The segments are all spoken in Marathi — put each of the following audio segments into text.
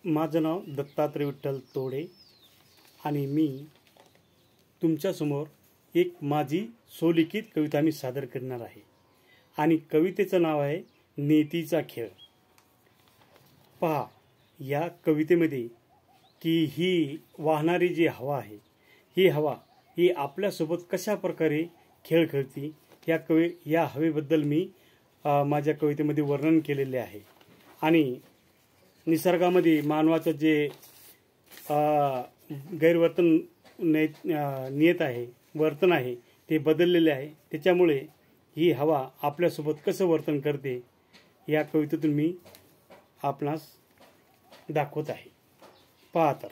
माझं नाव दत्तात्रय विठ्ठल तोडे आणि मी तुमच्यासमोर एक माझी सोलिखित कविता मी सादर करणार आहे आणि कवितेचं नाव आहे नेतीचा खेळ। पहा या कवितेमध्ये की ही वाहणारी जी हवा आहे, ही हवा ही आपल्यासोबत कशा प्रकारे खेळ खेळती या हवेबद्दल मी माझ्या कवितेमध्ये वर्णन केलेले आहे। आणि निसर्गामध्ये मानवाचं जे गैरवर्तन नियत आहे, वर्तन आहे ते बदललेले आहे। त्याच्यामुळे ही हवा आपल्यासोबत कसं वर्तन करते या कवितेतून मी आपणास दाखवत आहे। पहा तर,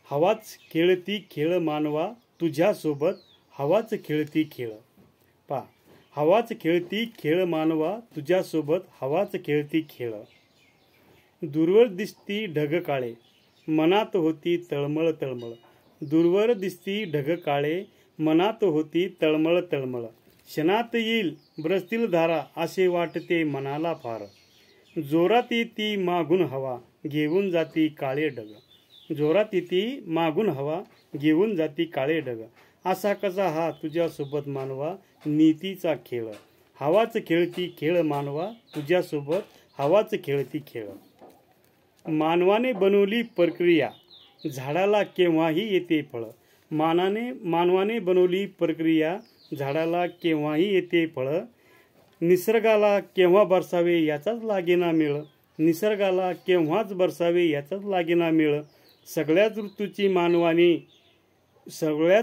हवाच खेळती खेळ मानवा तुझ्यासोबत, हवाच खेळती खेळ। पहा, हवाच खेळती खेळ मानवा तुझ्यासोबत, हवाच खेळती खेळ। दूरवर दिसती ढग काळे, मनात होती तळमळ तळमळ। दूरवर दिसती ढग काळे, मनात होती तळमळ तळमळ। क्षणात येईल बरसतील धारा, असे वाटते मनाला फार। जोरात येती मागून हवा, घेऊन जाती काळे ढग। जोरात येती मागून हवा, घेऊन जाती काळे ढग। असा कसा हा तुझ्यासोबत मानवा, नीतीचा खेळ। हवाच खेळती खेळ मानवा तुझ्यासोबत, हवाच खेळती खेळ। मानवाने बनवली प्रक्रिया, झाडाला केव्हाही येते फळ। मानवाने बनवली प्रक्रिया, झाडाला केव्हाही येते फळ। निसर्गाला केव्हा बरसावे याचाच लागेना मेळ, निसर्गाला केव्हाच बरसावे याचाच लागेना मेळ। सगळ्याच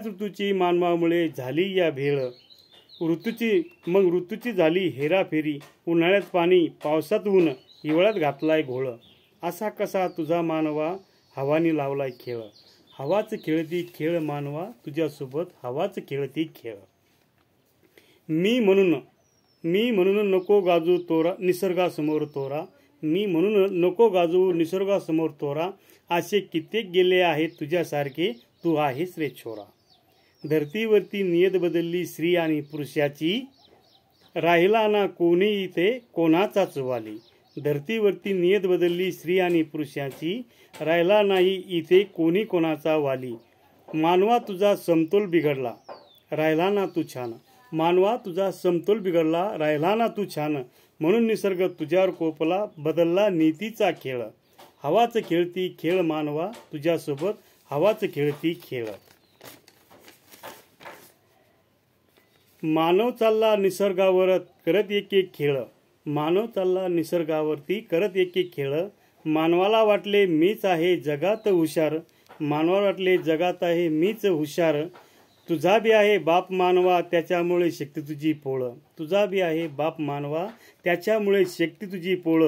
ऋतूची मानवामुळे झाली या भेळ। ऋतूची झाली हेराफेरी, उन्हाळ्यात पाणी पावसात ऊन, हिवाळ्यात घातलाय घोळ। असा कसा तुझा मानवा हवानी लावलाय खेळ। हवाच खेळती खेळ मानवा तुझ्यासोबत, हवाच खेळती खेळ। मी म्हणून नको गाजू तोरा निसर्गासमोर तोरा। मी म्हणून नको गाजू निसर्गासमोर तोरा। असे कित्येक गेले आहेत तुझ्यासारखे, तू आहेस रे छोरा। धरतीवरती नियत बदलली स्त्री आणि पुरुषाची, राहिला ना कोणी इथे कोणाचाच वाली। धरतीवरती नियत बदलली स्त्री आणि पुरुषाची, राहिला नाही इथे कोणी कोणाचा वाली। मानवा तुझा समतोल बिघडला, राहिला ना तू छान। मानवा तुझा समतोल बिघडला, राहिला ना तू छान। म्हणून निसर्ग तुझ्यावर कोपला, बदलला नीतीचा खेळ। हवाच खेळती खेळ मानवा तुझ्यासोबत, हवाच खेळती खेळ। मानव चालला निसर्गावर करत एक एक खेळ। मानव चालला निसर्गावरती करत एक एक खेळ। मानवाला वाटले मीच आहे जगात हुशार, मानवाला वाटले जगात आहे मीच हुशार। तुझा बी आहे बाप मानवा त्याच्यामुळे शक्ती तुझी पोळ। तुझा बी आहे बाप मानवा त्याच्यामुळे शक्ती तुझी पोळ।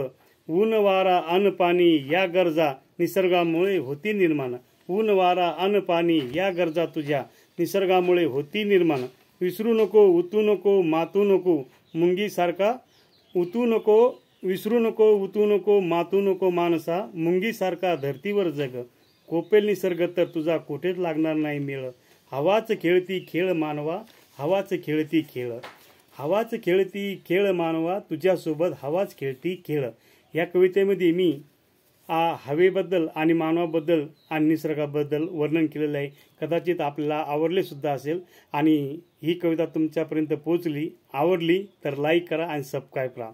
ऊन वारा अन्न पाणी या गरजा निसर्गामुळे होती निर्माण। ऊन वारा अन्न पाणी या गरजा तुझ्या निसर्गामुळे होती निर्माण। विसरू नको उतू नको मातू नको मुंगी सारखा, उतू नको विसरू नको उतू नको मातू नको माणसा। मुंगी सारखा धरतीवर जग, कोपेल निसर्ग तर तुझा कुठेच लागणार नाही मेळ। हवाच खेळती खेळ मानवा, हवाच खेळती खेळ। हवाच खेळती खेळ मानवा तुझ्यासोबत, हवाच खेळती खेळ। या कवितेमध्ये मी हवेबद्दल आणि मानवाबद्दल आणि निसर्गाबद्दल वर्णन केलेलं आहे। कदाचित आपल्याला आवडले सुद्धा असेल आणि ही कविता तुमच्यापर्यंत पोहोचली, आवडली तर लाईक करा आणि सबस्क्राईब करा।